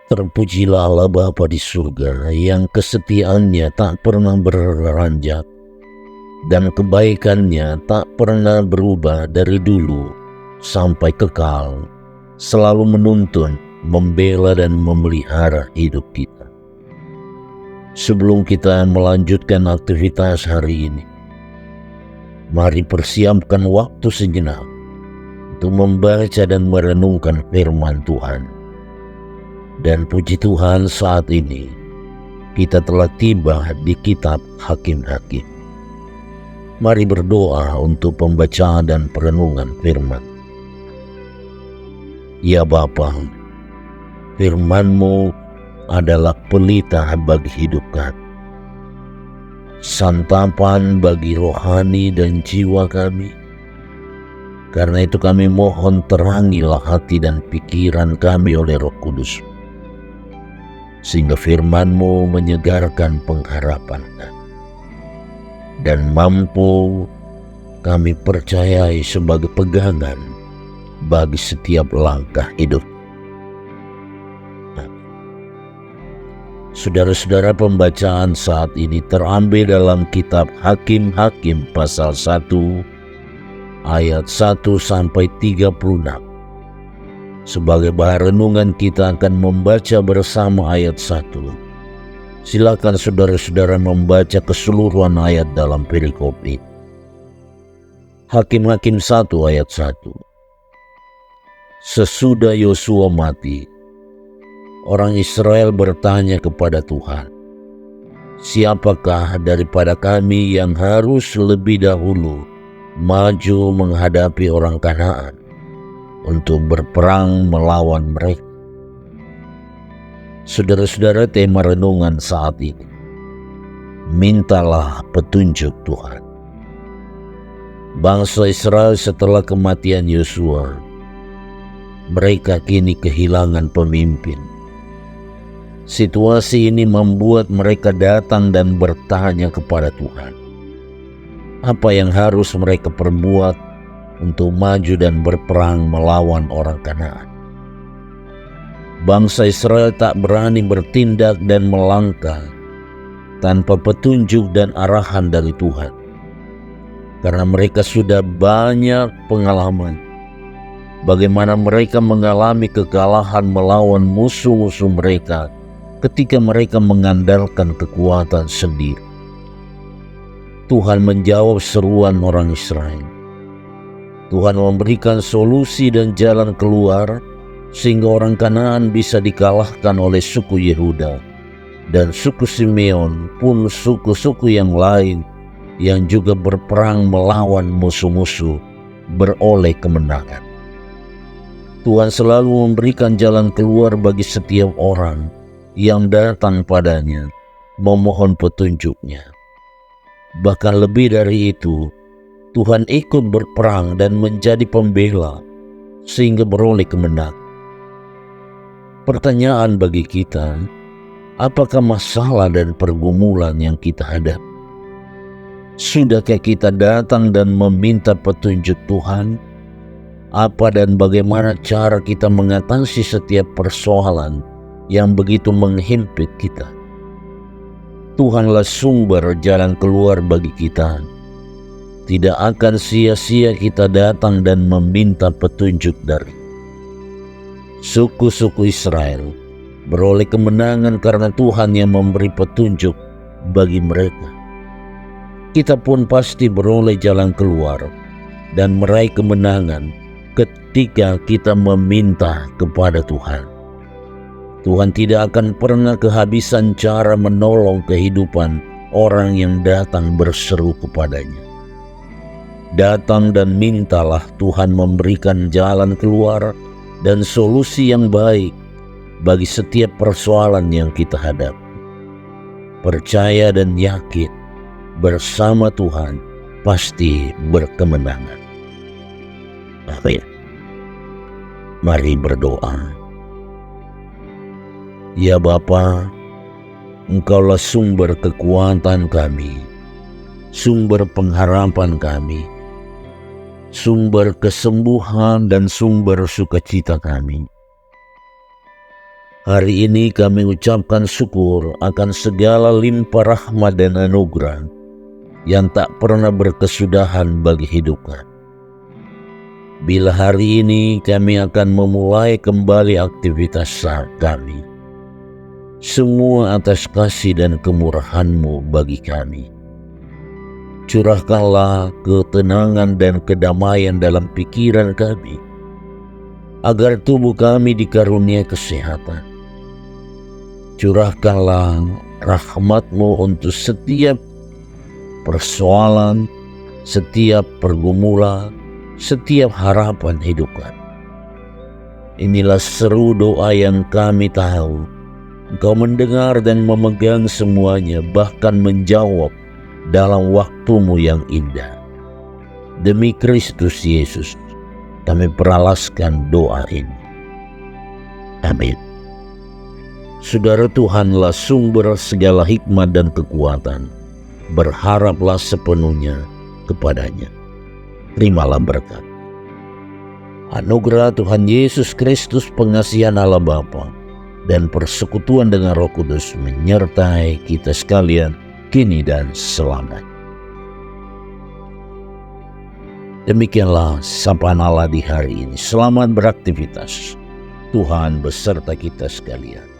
Terpujilah Allah Bapa di surga yang kesetiaannya tak pernah beranjak dan kebaikannya tak pernah berubah dari dulu sampai kekal, selalu menuntun, membela dan memelihara hidup kita. Sebelum kita melanjutkan aktivitas hari ini, mari persiapkan waktu sejenak untuk membaca dan merenungkan firman Tuhan. Dan puji Tuhan, saat ini kita telah tiba di kitab Hakim-Hakim. Mari berdoa untuk pembacaan dan perenungan firman. Ya Bapa, firman-Mu adalah pelita bagi hidup kami, santapan bagi rohani dan jiwa kami. Karena itu kami mohon terangilah hati dan pikiran kami oleh Roh Kudus, sehingga firman-Mu menyegarkan pengharapan kami dan mampu kami percayai sebagai pegangan bagi setiap langkah hidup. Saudara-saudara, pembacaan saat ini terambil dalam kitab Hakim-Hakim pasal 1 ayat 1 sampai 36. Sebagai bahan renungan kita akan membaca bersama ayat 1. Silakan saudara-saudara membaca keseluruhan ayat dalam perikop ini. Hakim-Hakim 1 ayat 1. Sesudah Yosua mati, orang Israel bertanya kepada Tuhan, "Siapakah daripada kami yang harus lebih dahulu maju menghadapi orang Kanaan untuk berperang melawan mereka?" Saudara-saudara, tema renungan saat ini, mintalah petunjuk Tuhan. Bangsa Israel setelah kematian Yosua, mereka kini kehilangan pemimpin. Situasi ini membuat mereka datang dan bertanya kepada Tuhan, apa yang harus mereka perbuat untuk maju dan berperang melawan orang Kanaan. Bangsa Israel tak berani bertindak dan melangkah tanpa petunjuk dan arahan dari Tuhan, karena mereka sudah banyak pengalaman bagaimana mereka mengalami kekalahan melawan musuh-musuh mereka ketika mereka mengandalkan kekuatan sendiri. Tuhan menjawab seruan orang Israel. Tuhan memberikan solusi dan jalan keluar sehingga orang Kanaan bisa dikalahkan oleh suku Yehuda, dan suku Simeon pun suku-suku yang lain yang juga berperang melawan musuh-musuh beroleh kemenangan. Tuhan selalu memberikan jalan keluar bagi setiap orang yang datang padanya memohon petunjuknya. Bahkan lebih dari itu, Tuhan ikut berperang dan menjadi pembela sehingga beroleh kemenangan. Pertanyaan bagi kita, apakah masalah dan pergumulan yang kita hadapi? Sudahkah kita datang dan meminta petunjuk Tuhan? Apa dan bagaimana cara kita mengatasi setiap persoalan yang begitu menghimpit kita? Tuhanlah sumber jalan keluar bagi kita. Tidak akan sia-sia kita datang dan meminta petunjuk dari. Suku-suku Israel beroleh kemenangan karena Tuhan yang memberi petunjuk bagi mereka. Kita pun pasti beroleh jalan keluar dan meraih kemenangan ketika kita meminta kepada Tuhan. Tuhan tidak akan pernah kehabisan cara menolong kehidupan orang yang datang berseru kepadanya. Datang dan mintalah Tuhan memberikan jalan keluar dan solusi yang baik bagi setiap persoalan yang kita hadapi. Percaya dan yakin bersama Tuhan pasti berkemenangan. Amin. Mari berdoa. Ya Bapa, Engkaulah sumber kekuatan kami, sumber pengharapan kami, sumber kesembuhan dan sumber sukacita kami. Hari ini kami ucapkan syukur akan segala limpah rahmat dan anugerah yang tak pernah berkesudahan bagi hidup kami. Bila hari ini kami akan memulai kembali aktivitas kami, semua atas kasih dan kemurahan-Mu bagi kami. Curahkanlah ketenangan dan kedamaian dalam pikiran kami, agar tubuh kami dikarunia kesehatan. Curahkanlah rahmat-Mu untuk setiap persoalan, setiap pergumulan, setiap harapan hidup kami. Inilah seru doa yang kami tahu Engkau mendengar dan memegang semuanya, bahkan menjawab dalam waktu-Mu yang indah. Demi Kristus Yesus, kami peralaskan doa ini. Amin. Saudara, Tuhanlah sumber segala hikmat dan kekuatan. Berharaplah sepenuhnya kepada-Nya. Terimalah berkat. Anugerah Tuhan Yesus Kristus, pengasihan Allah Bapa, dan persekutuan dengan Roh Kudus menyertai kita sekalian, kini dan selamanya. Demikianlah sapaan Allah di hari ini. Selamat beraktivitas. Tuhan beserta kita sekalian.